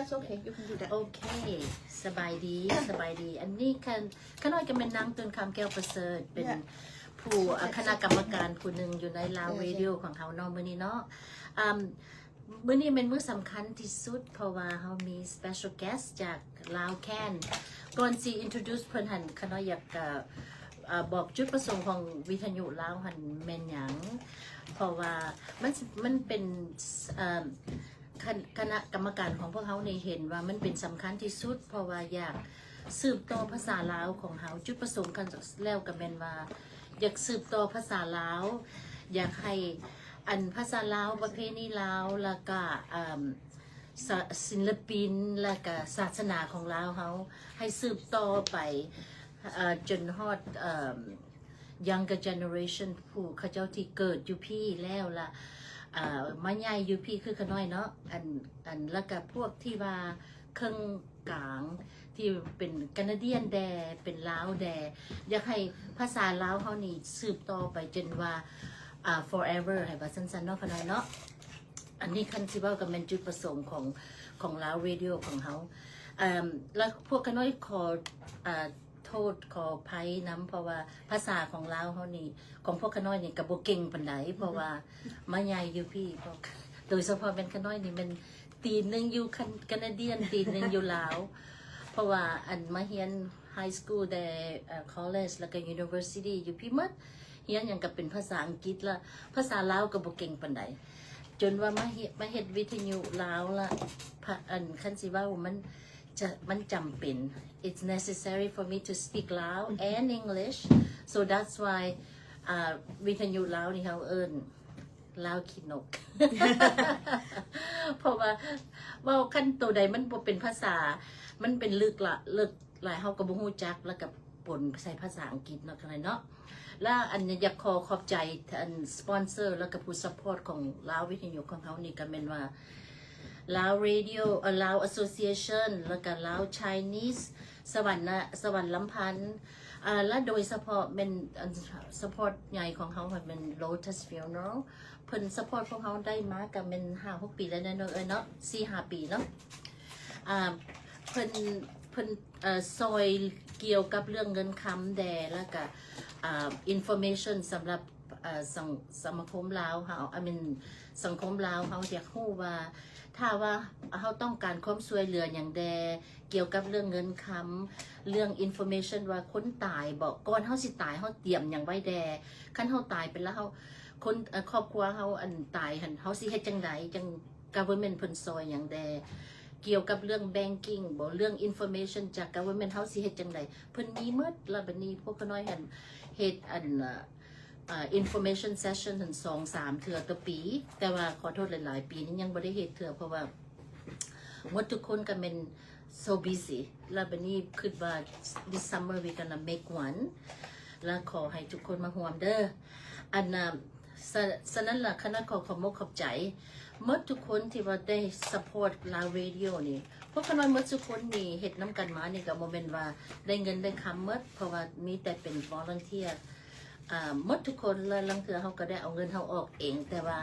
that's okay. You can do that. โอเคสบายดีสบายดีอันนี้ข้าน้อยก็เป็นนางตุนคำแก้วประเสริฐเป็นผู้คณะกรรมการผู้หนึ่งอยู่ในลาวเรดิโอของเขาเนาะมื้อนี้เนาะมื้อนี้เป็นมื้อสำคัญที่สุดเพราะว่าเขามี special guest จากลาวแคนก่อนสิ introduce เพิ่นหันข้าน้อยอยากบอกจุดประสงค์ของวิทยุลาวหันแม่นหยังเพราะว่ามันเป็นคณะกรรมการของพวกเขาในเห็นว่ามันเป็นสำคัญที่สุดเพราะว่าอยากสืบต่อภาษาลาวของเขาจุดประสงค์กันแล้วก็เป็นว่าอยากสืบต่อภาษาลาวอยากให้อันภาษาลาวประเพณีลาวแล้วก็ศิลปินแล้วก็ศาสนาของลาวเขาให้สืบต่อไปจนฮอดyounger generation ผู้เขาเจ้าที่เกิดอยู่พี่แล้วล่ะมาใหญ่อยู่พี่คือขน้อยเนาะอันแล้วก็พวกที่ว่าเครื่องกลางที่เป็นแคนาเดียนแดเป็นลาวแดอยากให้ภาษาลาวเขานี่สืบต่อไปจนว่าforever ให้ว่าสั้นๆเนาะขน้อยเนาะอันนี้คันสิเว้าก็เป็นจุดประสงค์ของลาวเรดิโอของเขาแล้วพวกขน้อยขอโทษขออภัยน้ำเพราะว่าภาษาของลาวเขานี่ของพวกขน้อยนี่กับโบเก่งปันไดเพราะว่ามาใหญ่อยู่พี่โดยเฉพาะเป็นขน้อยนี่มันตีนหนึ่งอยู่แคนาเดียนตีนหนึ่งอยู่ลาวเพราะว่าอันมาเรียนไฮสคูลแต่คอลเลจแล้วก็ยูนิเวอร์ซิตี้อยู่พี่มัดเรียนอย่างกับเป็นภาษาอังกฤษละภาษาลาวกับโบเก่งปันไดจนว่ามาเฮ็ดวิทยุลาวละอันคันสิว่ามันจำเป็น it's necessary for me to speak Lao and English so that's why วิทยุลาวนี่เขาลาวขี้นก เพราะว่าขั้นตัวใดมันบ่เป็นภาษามันเป็นลึกหลายเฮาก็บ่ฮู้จักแล้วก็ปนใส่ภาษาอังกฤษเนาะคั่นเนาะแล้วอันนี้อยากขอบใจอันสปอนเซอร์แล้วก็ผู้ซัพพอร์ตของลาววิทยุของเขานี่ก็แม่นว่าลาวเรดิโอลาวแอสโซเซียชันแล้วก็ลาวไชนีสสวรรค์ลำพันธ์และโดยเฉพาะเป็นซัพพอร์ตใหญ่ของเขาเป็น Lotus Funeral เพิ่นซัพพอร์ตพวกเขาได้มากับเป็น 5-6 ปีแล้วเนาะ 4-5 ปีเนาะเพิ่นซอยเกี่ยวกับเรื่องเงินคำแดแล้วก็information สำหรับสังคมลาวเขาสังคมลาวเขาอยากรู้ว่าถ้าว่าเขาต้องการความช่วยเหลืออย่างแดเกี่ยวกับเรื่องเงินคำเรื่อง information ว่าคนตายบอกก่อนเขาสิตายเขาเตรียมอย่างไว้แดขั้นเขาตายไปแล้วเขาคนครอบครัวเขาอันตายหันเขาสิเฮ็ดจังไดจัง government เพิ่นซอยอย่างแดเกี่ยวกับเรื่อง banking บอกเรื่อง information จาก government เขาสิเฮ็ดจังไดเพิ่นมีหมดแล้วบัดนี้พวกก็น้อยหันเฮ็ดinformation session ถึง 2-3 เทื่อต่อปีแต่ว่าขอโทษหลายๆปีนี้ยังไม่ได้เฮ็ดเทื่อเพราะว่าหมดทุกคนก็เป็น so busy แล้วบัดนี้คิดว่า this summer we gonna make one แล้วขอให้ทุกคนมาร่วมเด้ออันฉะนั้นล่ะคณะขอบมกขอบใจหมดทุกคนที่ว่าได้ support ลาวเรดิโอนี่พวกคณะหมดทุกคนนี่เฮ็ดน้ำกันมานี่ก็บ่แม่นว่าได้เงินได้คำหมดเพราะว่ามีแต่เป็น volunteerหมดทุกคนเลยลังเถือเขาก็ได้เอาเงินเขาออกเองแต่ว่า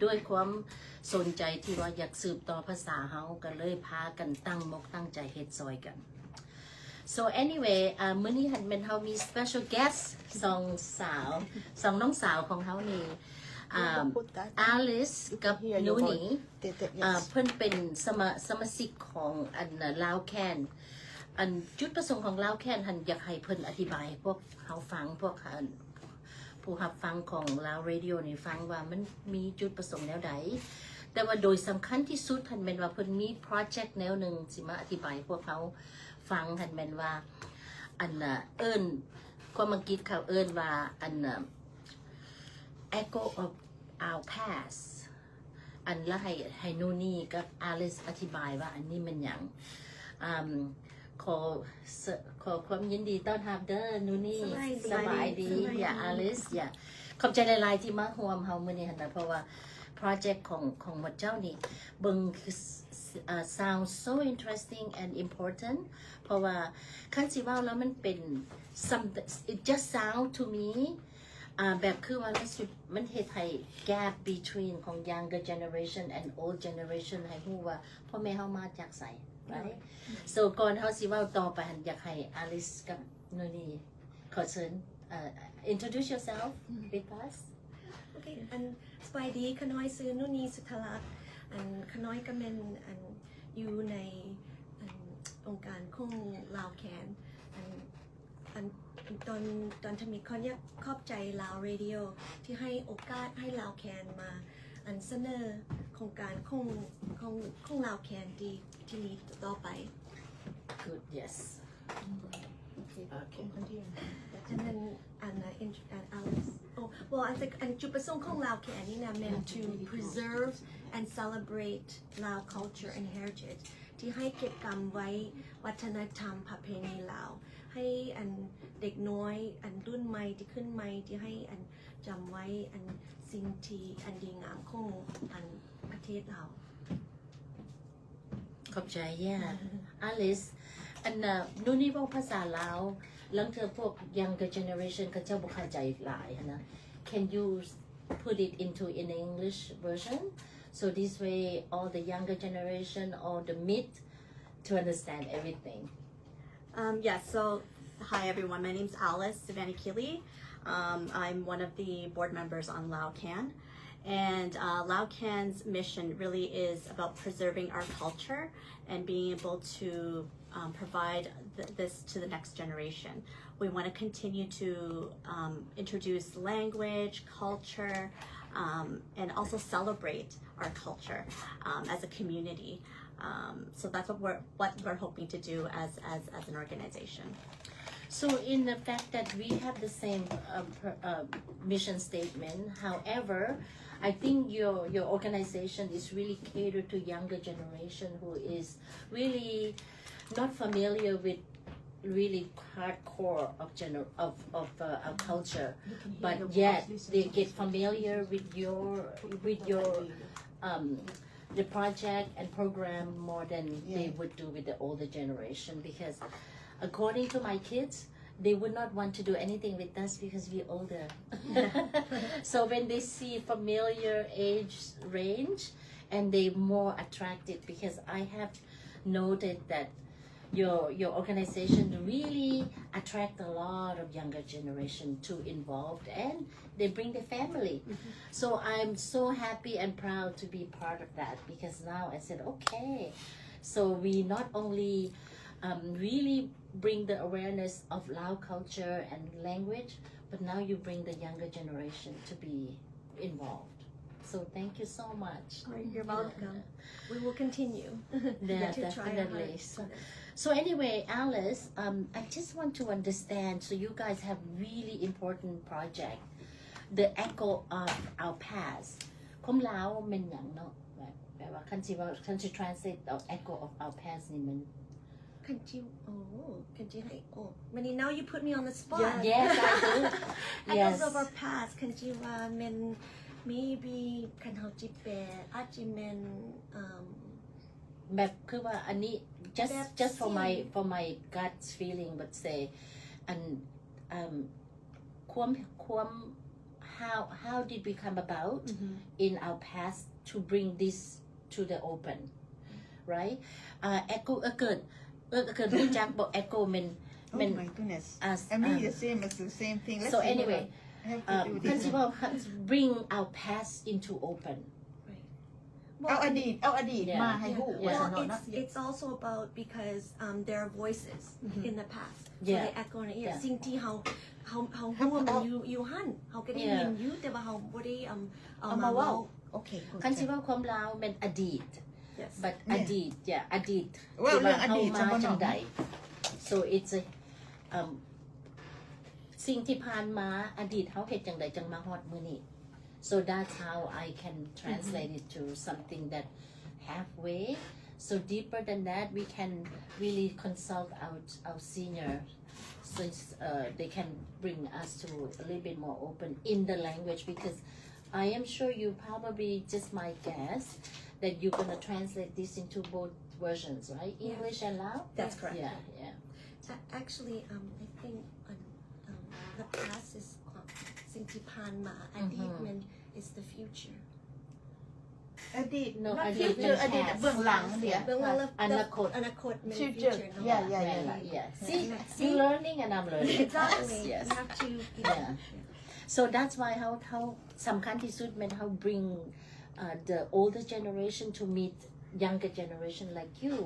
ด้วยความสนใจที่ว่าอยากสืบต่อภาษาเขาก็เลยพากันตั้งมกตั้งใจเฮ็ดซอยกัน so anyway มื้อนี้หันเป็นเขามี special guest สองน้องสาวของเขานี่อลิสกับนูนี่เพิ่นเป็นสมาชิกของอันลาวแคนอันจุดประสงค์ของลาวแคนหันอยากให้เพิ่นอธิบายพวกเขาฟังพวกผู้รับฟังของลาวเรดิโอนี่ฟังว่ามันมีจุดประสงค์แนวใดแต่ว่าโดยสำคัญที่สุดหันเป็นว่าเพิ่นมีโปรเจกต์แนวหนึ่งสิมาอธิบายพวกเขาฟังหันเป็นว่าอันความอังกฤษเขาว่าอันecho of our past อันละให้นูนี่กับอลิสอธิบายว่าอันนี้มันอย่างขอความยินดีต้อนรับเด้อนูนี่สบายดีอย่าอลิสอย่าขอบใจหลายๆที่มาร่วมเฮามื้อนี้หั่นนะเพราะว่าโปรเจกต์ของหมดเจ้านี่เบิ่งsound so interesting and important เพราะว่าคันสิเว้าแล้วมันเป็น it just sound to me แบบคือว่ามันเฮ็ดให้ gap between ของ younger generation and old generation ให้ฮู้ว่าพ่อแม่เฮามาจากไส right so ก่อนเฮาสิเว้าต่อไปหันอยากให้ Alice กับนูนี่ขอเชิญintroduce yourself with us Okay อันสบายดีขน้อยซื้อนุนีสุทธลักษณ์อันขน้อยก็เป็นอันอยู่ในองค์การของลาวแคนอันตอนทมีขออยากขอบใจลาวเรดิโอที่ให้โอกาสให้ลาวแคนมาอันเสนอโครงการของลาวแคนที่มีต่อไป good yes okay continue and then Alice well I think อันจุดประสงค์ของลาวแคนนี่นะ meant to preserve and celebrate Lao culture and heritage ที่ให้เก็บกรรมไว้วัฒนธรรมประเพณีลาวให้อันเด็กน้อยอันรุ่นใหม่ที่ขึ้นใหม่ที่ให้อันจำไว้อันสิ่งที่อันดีงามของอันประเทศเราขอบใจ Alice อันนู่นนี่ว่าภาษาลาวลังเธอพวก younger generation ก็เจ้าบ่เข้าใจหลายนะ Can you put it into an English version so this way all the younger generation all the mid to understand everything Yes, so hi everyone, my name is Alice Sivanikili. I'm one of the board members on LAOCAN. And LAOCAN's mission really is about preserving our culture and being able to provide this to the next generation. We want to continue to introduce language, culture, and also celebrate our culture as a community. So that's what we're hoping to do as an organization. So in the fact that we have the same mission statement, however, I think your organization is really catered to younger generation who is really not familiar with really hardcore of our culture, but yet they get familiar with your the project and program more than they would do with the older generation because according to my kids they would not want to do anything with us because we're older so when they see familiar age range and they more attracted because I have noted that your organization really attract a lot of younger generation to involved and they bring the family so I'm so happy and proud to be part of that because now I said okay so we not only really bring the awareness of Lao culture and language but now you bring the younger generation to be involved so thank you so much You're welcome we will continue to try definitely so anyway Alice I just want to understand so you guys have really important project the echo of our past คมลาวมันหยังเนาะแปลว่าคันสิtranslate echo of our past นี่มันCan you Many now you put me on the spot yes I do echoes of our past คันจิว่ามัน maybe คันเฮาจิแปลอาจจะเป็นแบบคือว่าอันนี้ just for my gut feeling but say andความhow did we come about in our past to bring this to the open right echo เกิดรู้จักบอก echo มัน Oh my goodness I mean the same thing so anyway bring our past into openเอาอดีตมาให้ฮู้ it's also about because there are voices in the past so they echo in the ear สิ่งที่เฮาฮู้ว่ามันอยู่หั่นเฮาก็ได้ยินอยู่แต่ว่าเฮาบ่ได้เอามาเว้าโอเคคันสิว่าความลาวเป็นอดีต but อดีตอดีต ว่าเรื่องอดีตจังได๋ so it's a สิ่งที่ผ่านมาอดีตเฮาเฮ็ดจังได๋จังมาฮอดมื้อนี้ so that's how I can translate it to something that halfway so deeper than that we can really consult our senior since they can bring us to a little bit more open in the language because I am sure you probably just my guess that you're going to translate this into both versions right English and Lao that's correct yeah actually I think the past is สิ่งที่ผ่านมาอดีตมัน is the future อดีต No, not อดีต future อดีตเบื้องหลังเนี่ย เบื้องหลัง อนาคต อนาคตมัน Future future เนอะ Yeah. See, you learning and I'm learning. exactly Yes. you have to Yeah. So that's why how สำคัญที่สุดมัน how bring the older generation to meet younger generation like you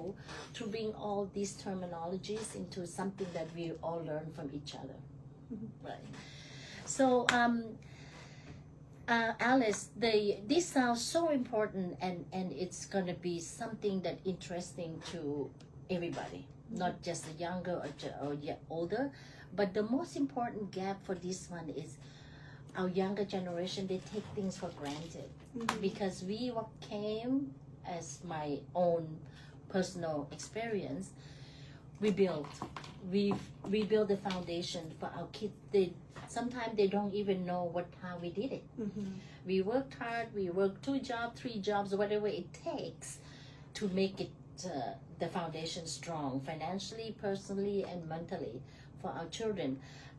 to bring all these terminologies into something that we all learn from each other. Right. So Alice, this sounds so important and it's going to be something that interesting to everybody, not just the younger or older, but the most important gap for this one is our younger generation, they take things for granted because we came as my own personal experience. We built the foundation for our kids. Sometimes they don't even know how we did it. We worked hard. We worked 2 jobs, 3 jobs, whatever it takes to make it the foundation strong financially, personally, and mentally for our children.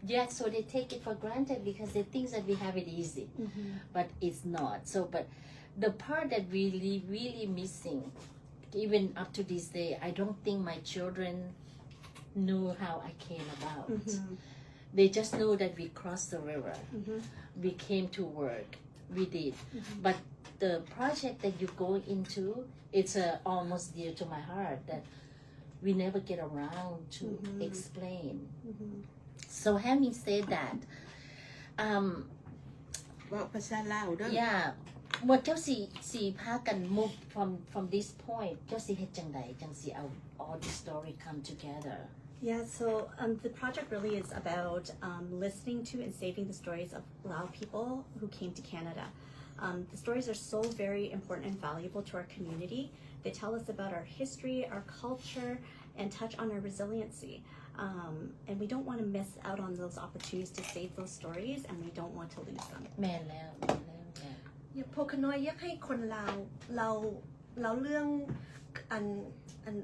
Yet, so they take it for granted because they think that we have it easy, but it's not. So, but the part that really missing, even up to this day, I don't think my children knew how I came about. They just knew that we crossed the river. We came to work. We did. But the project that you go into, it's almost dear to my heart that we never get around to explain. So having said that, ว่าภาษาลาวเด้อ yeah, what เจ้าสิพากัน move from this point เจ้าสิเฮ็ดจังไดจังสิเอา all the story come together. Yeah, so the project really is about listening to and saving the stories of Lao people who came to Canada. The stories are so very important and valuable to our community. They tell us about our history, our culture, and touch on our resiliency. And we don't want to miss out on those opportunities to save those stories, and we don't want to lose them. แม่นแล้ว อยากพกน้อยอยากให้คนลาวเราเรื่อง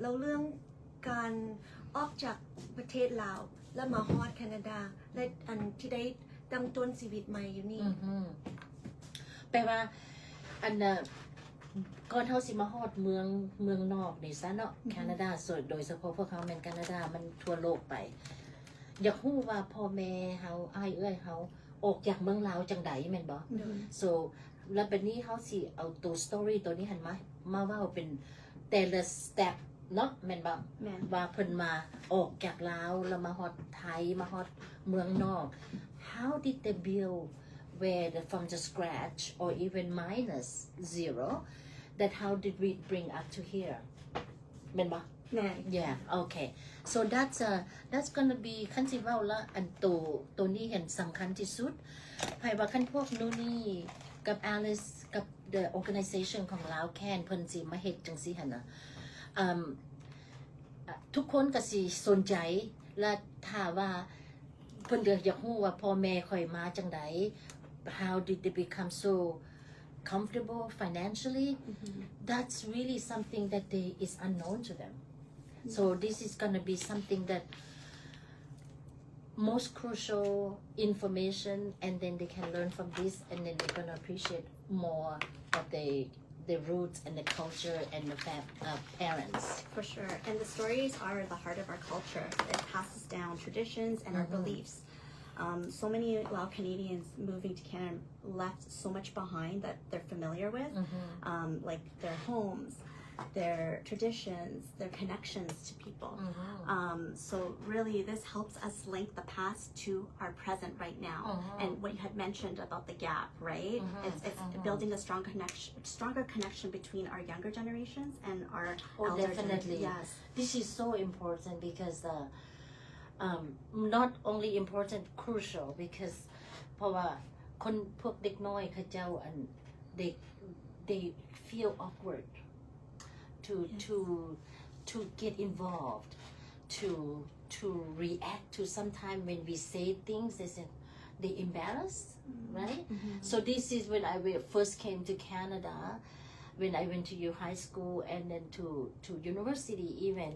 เราเรื่องการออกจากประเทศลาวแล้วมาฮอดแคนาดาและที่ได้ตั้งต้นชีวิตใหม่อยู่นี่ แปลว่าก่อนเฮาสิมาฮอดเมืองนอกนี่ซะเนาะแคนาดาส่วนโดยเฉพาะพวกเขาแม่นแคนาดามันทั่วโลกไปอยากฮู้ว่าพ่อแม่เฮาอ้ายเอ้ยเฮาออกจากเมืองลาวจังได๋แม่นบ่ so แล้วบัดนี้เฮาสิเอาตัว story ตัวนี้หันมาเว้าเป็นแต่ละ step เนาะแม่นบ่ว่าเพิ่นมาออกจากลาวแล้วมาฮอดไทยมาฮอดเมืองนอก how did they build from the scratch or even minus 0 that how did we bring up to here แม่นบ่ Yeah, okay. So that's gonna be คันสิเว้าละอันตัวนี้เห็นสำคัญที่สุดไผว่าคันพวกนู้นนี่กับ Alice กับ the organization ของ Lao Can เพิ่นสิมาเฮ็ดจังซี่หั่นน่ะทุกคนก็สิสนใจและถ้าว่าเพิ่นอยากฮู้ว่าพ่อแม่ค่อยมาจังได๋ how did they become so comfortable financially that's really something that is unknown to them so this is going to be something that most crucial information and then they can learn from this and then they're going to appreciate more of the roots and the culture and the parents. For sure. And the stories are the heart of our culture. It passes down traditions and our beliefs. So many Lao Canadians moving to Canada left so much behind that they're familiar with, like their homes, their traditions, their connections to people. So really this helps us link the past to our present right now. And what you had mentioned about the gap, right? It's building a stronger connection between our younger generations and our elder definitely. Yes. This is so important because not only important, crucial because เพราะว่าคนพวกเด็กน้อยเขาเจ้าthey feel awkward to get involved to react to sometimes when we say things they embarrassed right so this is when I first came to Canada when I went to high school and then to university even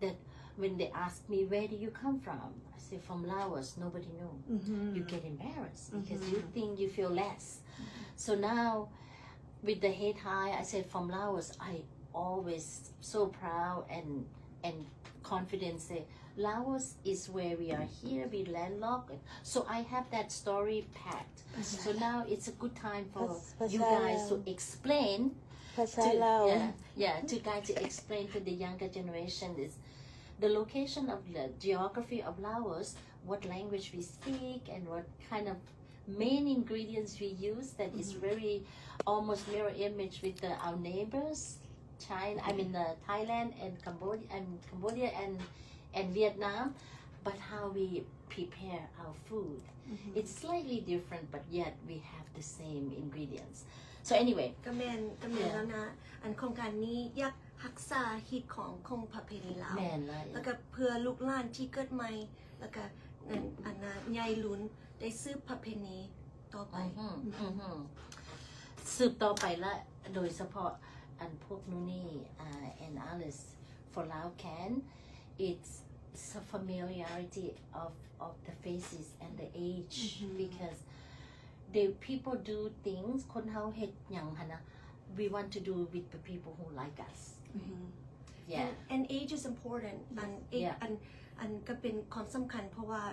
that when they ask me where do you come from I say from Laos nobody know you get embarrassed because you think you feel less so now with the head high I said from Laos I always so proud and confident say Laos is where we are here we landlocked so I have that story packed so now it's a good time for you guys to explain ภาษาลาว to guys to explain to the younger generation is the location of the geography of Laos what language we speak and what kind of main ingredients we use that is very almost mirror image with our neighbors China I mean Thailand and Cambodia and Vietnam but how we prepare our food it's slightly different but yet we have the same ingredients so anyway ก็แม่นแล้วนะอันโครงการนี้อยากรักษาฮิตของคงประเพณีลาว แม่นเลย แล้วก็เพื่อลูกหลานที่เกิดใหม่แล้วก็อันใหญ่ลุ้นได้สืบประเพณีต่อไปสืบต่อไปละโดยเฉพาะอันพวกนู้นี่and Alice for Lao Can it's a familiarity of the faces and the age because the people do things คนเฮาเฮ็ดหยังหั่นนะ we want to do with the people who like us and age is importantอันก็เป็นความสำคัญเพราะว่า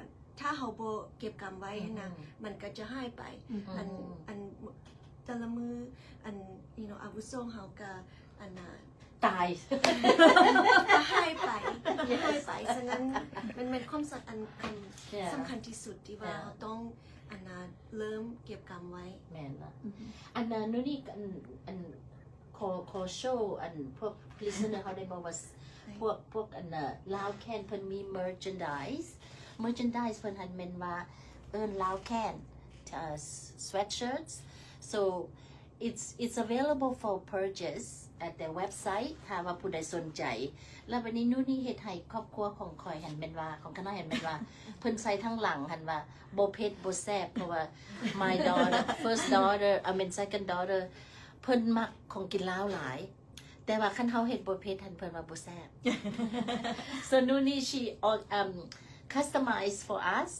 ถ้าเฮาบ่เก็บกรรมไว้นะมันก็จะหายไปอันแต่ละมืออันอาวุโสเฮาก็อันตายหายไปฉะนั้นมันเป็นความสำคัญที่สุดที่ว่าเราต้องเริ่มเก็บกรรมไว้แม่นล่ะอันนู้นนี่อันขอโชว์อันพวก listener เขาได้บอกว่าพวกอันLao Can เพิ่นมี merchandise เพิ่นหันแม่นว่าLao Can sweatshirts so it's available for purchase at their website ถ้าว่าผู้ใดสนใจแล้ววันนี้นู่นนี่เฮ็ดให้ครอบครัวของข่อยหันแม่นว่าของคณะเห็นแม่นว่าเพิ่นใส่ทั้งหลังหันว่าบ่เผ็ดบ่แซ่บเพราะว่า my daughter first daughter I mean second daughter เพิ่นมักของกินลาวหลายแต่ว่าคันเฮาเฮ็ดบ่เผ็ดหันเพิ่นว่าบ่แซ่บ so นู่นนี่ she customized for us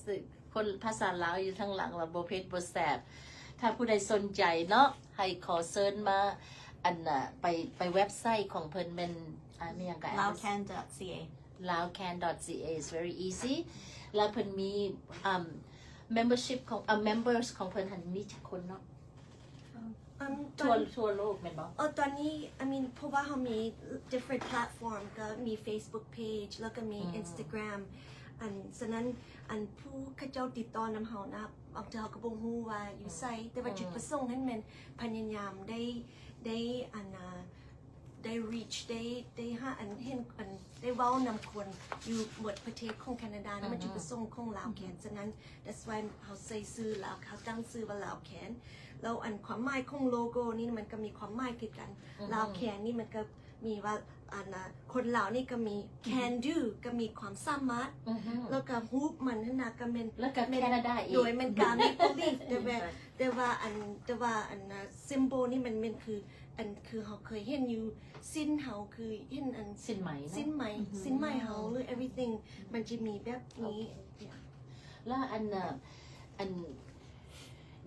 คนภาษาลาวอยู่ทั้งหลังว่าบ่เผ็ดบ่แซ่บถ้าผู้ใดสนใจเนาะให้ขอเชิญมาอันไปเว็บไซต์ของเพิ่นเป็นมีหยังก็ laocan.ca laocan.ca is very easy แล้วเพิ่นมีmembership ของmembers ของเพิ่นหันมีจักคนเนาะทั่วโลกแม่นบ่ตอนนี้ I mean เพราะว่าเฮามี different platform ก็มี Facebook page แล้วก็มี Instagram ฉะนั้นผู้เขาเจ้าติดต่อนำเฮานะบางเทื่อเฮาก็บ่ฮู้ว่าอยู่ไสแต่ว่าจุดประสงค์นั้นแม่นพยายามได้reach ได้หาเห็นได้เว้านำคนอยู่หมดประเทศของแคนาดานะมันจุดประสงค์ของลาวแคนฉะนั้น that's why เฮาใส่ชื่อลาวเขาตั้งชื่อว่าลาวแคนแล้วความหมายของโลโก้นี่มันก็มีความหมายคือกันลาวแคนนี่มันก็มีว่าคนลาวนี่ก็มี can do ก็มีความสามารถแล้วก็ฮูปมันน่ะก็เป็นแล้วก็แคนาดาอีกโดยมันการไม่ believe แต่ว่าsymbol นี่มันคือเฮาเคยเห็นอยู่สิ้นเฮาคือเห็นสิ้นไหมเฮาหรือ everything มันจะมีแบบนี้แล้ว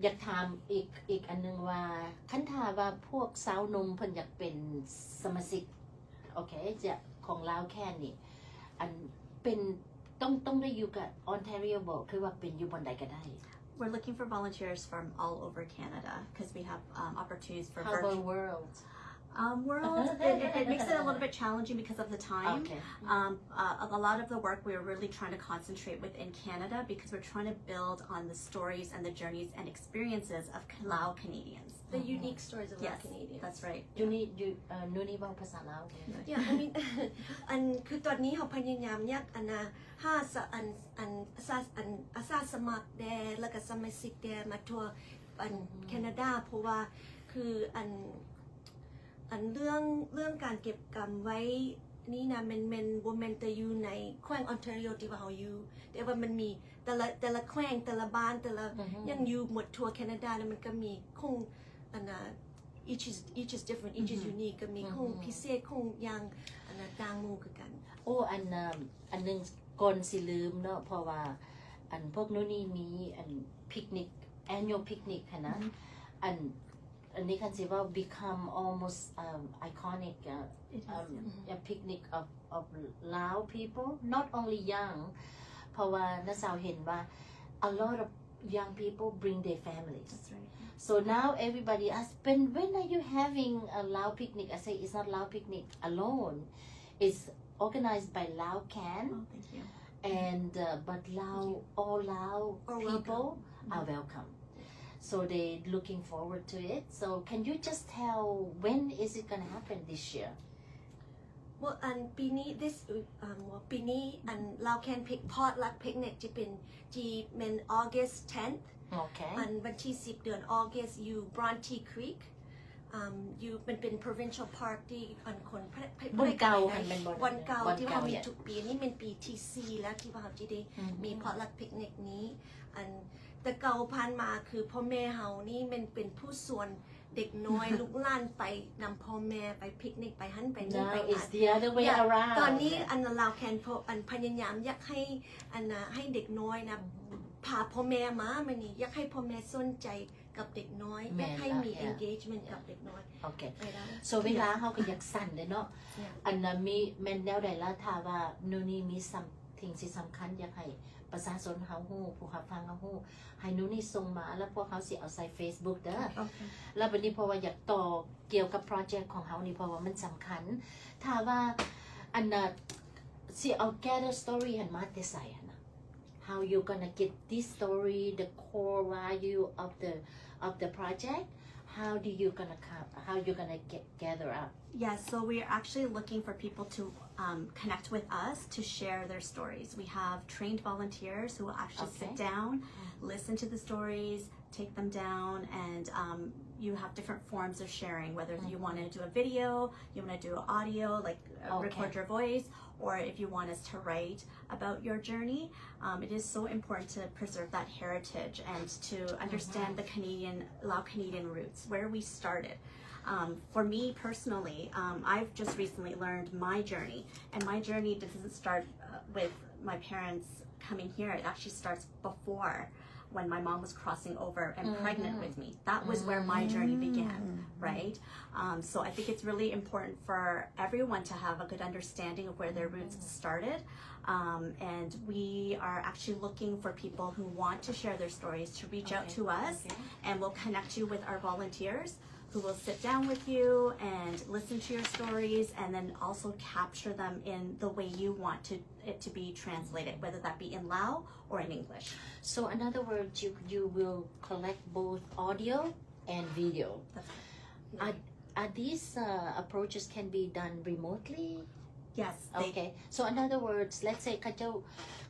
อยากถามอีกอันนึงว่าคันถ้าว่าพวกสาวนุ่มเพิ่นอยากเป็นสมาชิกโอเคจะของลาวแค่นี้อันเป็นต้องได้อยู่กับ Ontario บ่คือว่าเป็นอยู่บนใดก็ได้ We're looking for volunteers from all over Canada because we have opportunities for How about world? World, it makes it a little bit challenging because of the time. Okay. A lot of the work we're really trying to concentrate within Canada because we're trying to build on the stories and the journeys and experiences of Lao Canadians. The unique stories of Lao Canadians. That's right. นู่นนี่ว่าภาษาลาว Yeah, I mean คือตอนนี้เฮาพยายามอยากอาสาสมัครแดแล้วก็สมาชิกแดมาทั่วแคนาดาเพราะว่าคือเรื่องการเก็บกรรมไว้นี่นะมันบ่แม่นแต่อยู่ในแขวง Ontario ที่ว่าเฮาอยู่แต่ว่ามันมีแต่ละแขวงแต่ละบ้านแต่ละยังอยู่หมดทั่วแคนาดาแล้วมันก็มีคงeach is different each is unique ก็มีคงพิเศษคงอย่าง นน่ะต่างหมู่คือกัน โอ้อันนึงก่อนสิลืมเนาะเพราะว่าอันพวกนู้นนี่มีอันพิกนิก annual picnic ค่ะนะอันนี้คันสิว่า become almost iconic a picnic of Lao people not only young เพราะว่าน้าสาวเห็นว่า a lot of young people bring their families That's right. so now everybody asks when are you having a Lao picnic I say it's not Lao picnic alone it's organized by Lao Can Oh, thank you. and but all Lao All people are welcome so they looking forward to it so can you just tell when is it going to happen this year well อันปีนี้ this ปีนี้อันเราแคนพิกพอตลักพิกเน็กจะเป็นจีเมน August 10th okay อันวันที่10เดือน August อยู่ Bronte Creek อยู่เป็น provincial park ที่อันคน บนเก่าหันเป็นบน วันเก่าที่ว่ามี yeah ทุกปีนี่เป็นปีที่4แล้วที่ว่าเขาจะได้มีพอตลักพิกเน็กนี้อันแต่เก่าผ่านมาคือพ่อแม่เฮานี่มันเป็นผู้ส่วนเด็กน้อย ลูกหลานไปนำพ่อแม่ไปพิกนิกไปหันไปนี่ now ไป it's the other way around ตอนนี้อันเราแคนอันพยายามอยากให้อันให้เด็กน้อยนะพาพ่อแม่มามันนี่อยากให้พ่อแม่สนใจกับเด็กน้อยอยากให้มี engagement กับเด็กน้อย okay ไปได้ so เวลาเฮาก็อยากสั่นเด้เนาะ Yeah. อันนั้นมีแม่นแนวใดล่ะถ้าว่านูนี่มี something ที่สำคัญอยากให้ประชาชนเฮาฮู้ผู้รับฟังเฮาฮู้ให้นูนี่ส่งมาแล้วพวกเขาสิเอาใส่ Facebook เด้อ Okay. แล้วบัดนี้เพราะว่าอยากต่อเกี่ยวกับโปรเจกต์ของเฮานี่เพราะว่ามันสำคัญถ้าว่าอันน่ะสิเอา gather story หันมาแต่ใส่หั่นน่ะ how you gonna get this story the core value of the project how you gonna gather up Yeah, so we're actually looking for people to connect with us to share their stories. We have trained volunteers who will actually sit Okay. down, listen to the stories, take them down, and you have different forms of sharing, whether you want to do a video, you want to do audio, like record your voice, or if you want us to write about your journey. It is so important to preserve that heritage and to understand the Lao Canadian roots, where we started. For me personally, I've just recently learned my journey, and my journey doesn't start with my parents coming here. It actually starts before, when my mom was crossing over and pregnant with me. That was where my journey began, right? So I think it's really important for everyone to have a good understanding of where their roots started. And we are actually looking for people who want to share their stories to reach out to us, and we'll connect you with our volunteers who will sit down with you and listen to your stories and then also capture them in the way you want it to be translated, whether that be in Lao or in English. so in other words you will collect both audio and video That's right. are these approaches can be done remotely Yes. They, okay so in other words let's say เขาเจ้า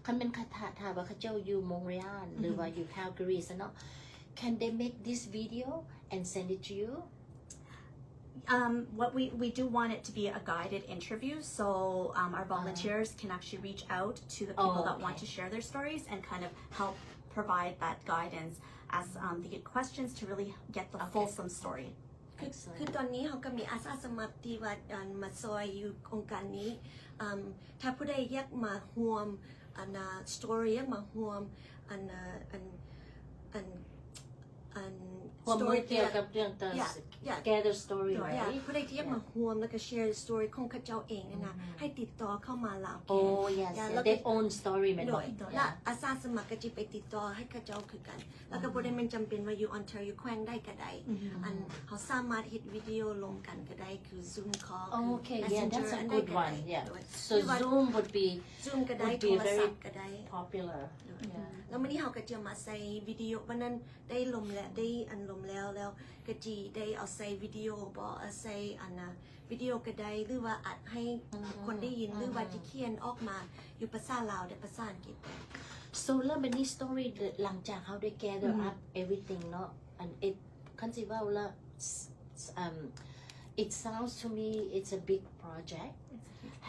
คันเป็นคาถาว่าเขาเจ้าอยู่มงเรียนหรือว่าอยู่ Calgary ซะเนาะ can they make this video and send it to you what we do want it to be a guided interview, so our volunteers can actually reach out to the people that want to share their stories and kind of help provide that guidance as they get questions to really get the fulsome story. คือตอนนี้เขาก็มีอาสาสมัครที่ว่ามาซอยอยู่โครงการนี้ถ้าผู้ใดอยากมาร่วมสตอรี่มาร่วมความรู้เกี่ยวกับเรื่อง gather story ผู้ใดที่อยากมาร่วมแล้วก็ share the story ของเขาเจ้าเองนะให้ติดต่อเข้ามาลาวแก oh yes their own story แม่นบ่ และอาสาสมัครก็จะไปติดต่อให้เขาเจ้าคือกันแล้วก็บ่ได้มันจำเป็นว่าอยู่ Ontario แขวงได้ก็ได้เขาสามารถเฮ็ดวิดีโอลงกันก็ได้คือ Zoom call okay yeah that's a good one yeah so Zoom would be ก็ได้โทรศัพท์ก็ได้ popular แล้ววันนี้เขาก็จะมาใส่วิดีโอวันนั้นได้ลมแล้วได้ลมแล้วก็จีได้เอาใส่วิดีโอบ่ใส่วิดีโอก็ได้หรือว่าอัดให้คนได้ยินหรือว่าจะเขียนออกมาอยู่ภาษาลาวและภาษาอังกฤษ so แล้วบัดนี้ story หลังจากเขาได้ gather up everything เนาะ and it คันสิว่าละit sounds to me it's a big project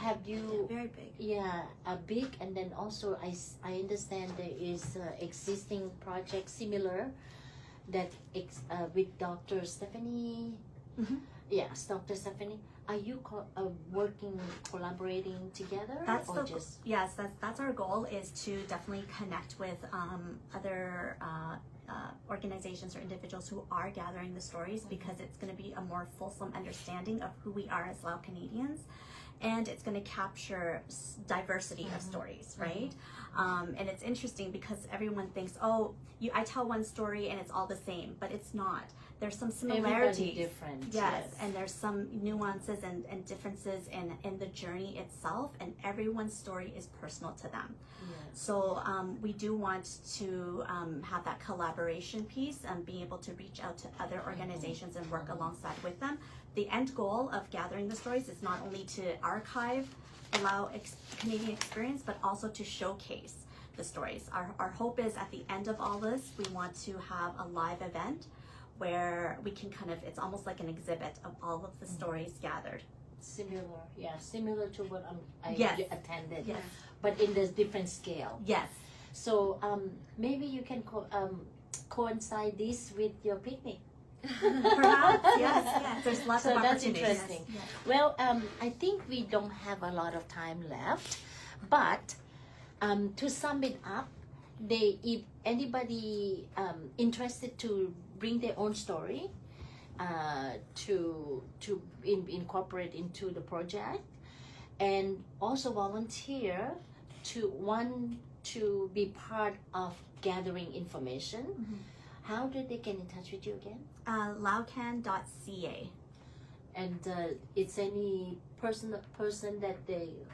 have you very big yeah a big and then also I understand there is existing project similar that with Dr. Stephanie yes Dr. Stephanie are you working collaborating together That's or the just yes. That's our goal is to definitely connect with other organizations or individuals who are gathering the stories because it's going to be a more fulsome understanding of who we are as Lao Canadians, and it's going to capture diversity of stories, right? And it's interesting because everyone thinks, oh, I tell one story and it's all the same, but it's not. There's some similarities. Everybody different. Yes, and there's some nuances and differences in the journey itself, and everyone's story is personal to them. Yes. So we do want to have that collaboration piece and be able to reach out to other organizations and work alongside with them. The end goal of gathering the stories is not only to archive the Lao Canadian experience, but also to showcase the stories. Our hope is at the end of all this, we want to have a live event where we can kind of, it's almost like an exhibit of all of the stories gathered. Similar to what I Yes. attended, Yes. but in this different scale. Yes. So maybe you can coincide this with your picnic. Perhaps, yes. There's lots So of that's opportunities. interesting. Yes. Well, I think we don't have a lot of time left, but to sum it up, if anybody interested to bring their own story to incorporate into the project, and also volunteer to be part of gathering information, how do they get in touch with you again? Laocan.ca. And it's any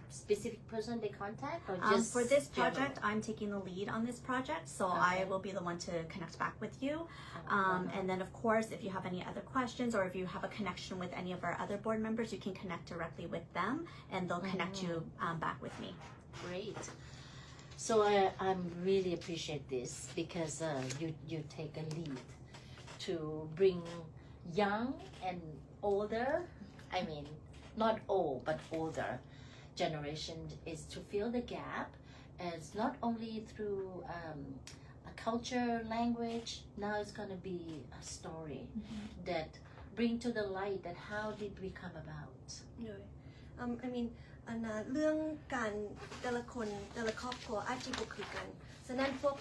specific person they contact, or just For this general? project, I'm taking the lead on this project, so I will be the one to connect back with you. And then, of course, if you have any other questions or if you have a connection with any of our other board members, you can connect directly with them, and they'll connect you back with me. Great. So I really appreciate this because you take a lead to bring young and older, I mean, not old, but older generation is to fill the gap. And it's not only through a culture, language, now it's going to be a story that bring to the light that how did we come about. I mean เรื่องการแต่ละคนแต่ละครอบครัวอาจจะบ่คือกันฉะนั้นพวก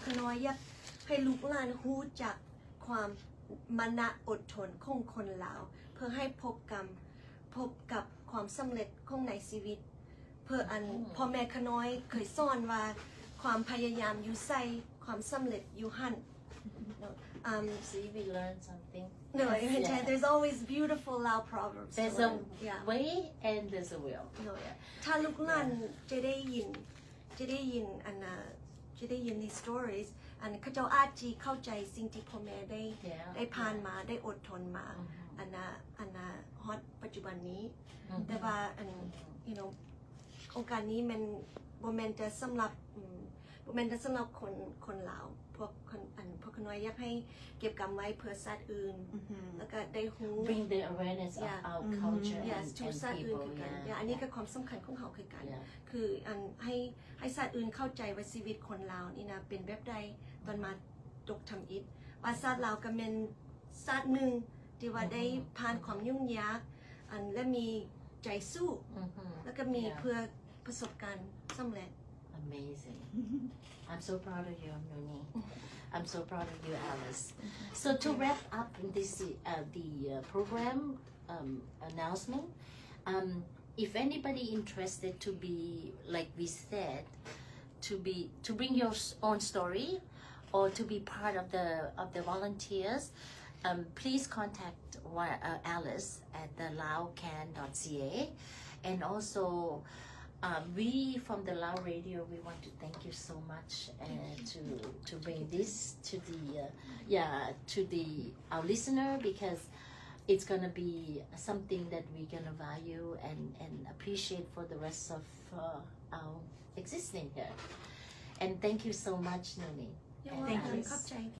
ขน้อยอยากให้ลูกหลานรู้จักความมานะอดทนของคนลาวเพื่อให้พบกับความสำเร็จของในชีวิตเพื่อพ่อแม่ขน้อยเคยสอนว่าความพยายามอยู่ใส่ความสำเร็จอยู่หั่น See, we learned something. No, there's always beautiful Lao proverbs. There's a way and there's a will. No, ถ้าลูกหลานจะได้ยินใน stories เขาเจ้าอาจจะเข้าใจสิ่งที่พ่อแม่ได้ผ่านมาได้อดทนมาฮอตปัจจุบันนี้แต่ว่าโอกาสนี้มันบ่แม่นแต่สำหรับคนลาวพวกคนน้อยอยากให้เก็บกำไว้เพื่อสัตว์อื่นแล้วก็ได้รู้ Bring the awareness of our culture yes to and สัตว์อื่น people. คือกันอันนี้ก็ความสำคัญของเขาคือกันคือให้สัตว์อื่นเข้าใจว่าชีวิตคนลาวนี่นะเป็นแบบใดตอนมาตกทำอิฐว่าสัตว์ลาวก็เป็นสัตว์หนึ่งที่ว่าได้ผ่านความยุ่งยากและมีใจสู้แล้วก็มีเพื่อประสบการณ์สำเร็จ Amazing. I'm so proud of you, Nuni. I'm so proud of you, Alice. So to wrap up this the program announcement, if anybody interested to be, like we said, to bring your own story or to be part of the volunteers, please contact Alice at the laocan.ca, and also. We from the Lao Radio, we want to thank you so much to bring this to our listener, because it's gonna be something that we're gonna value and appreciate for the rest of our existing here. And thank you so much, Nuni. You're welcome.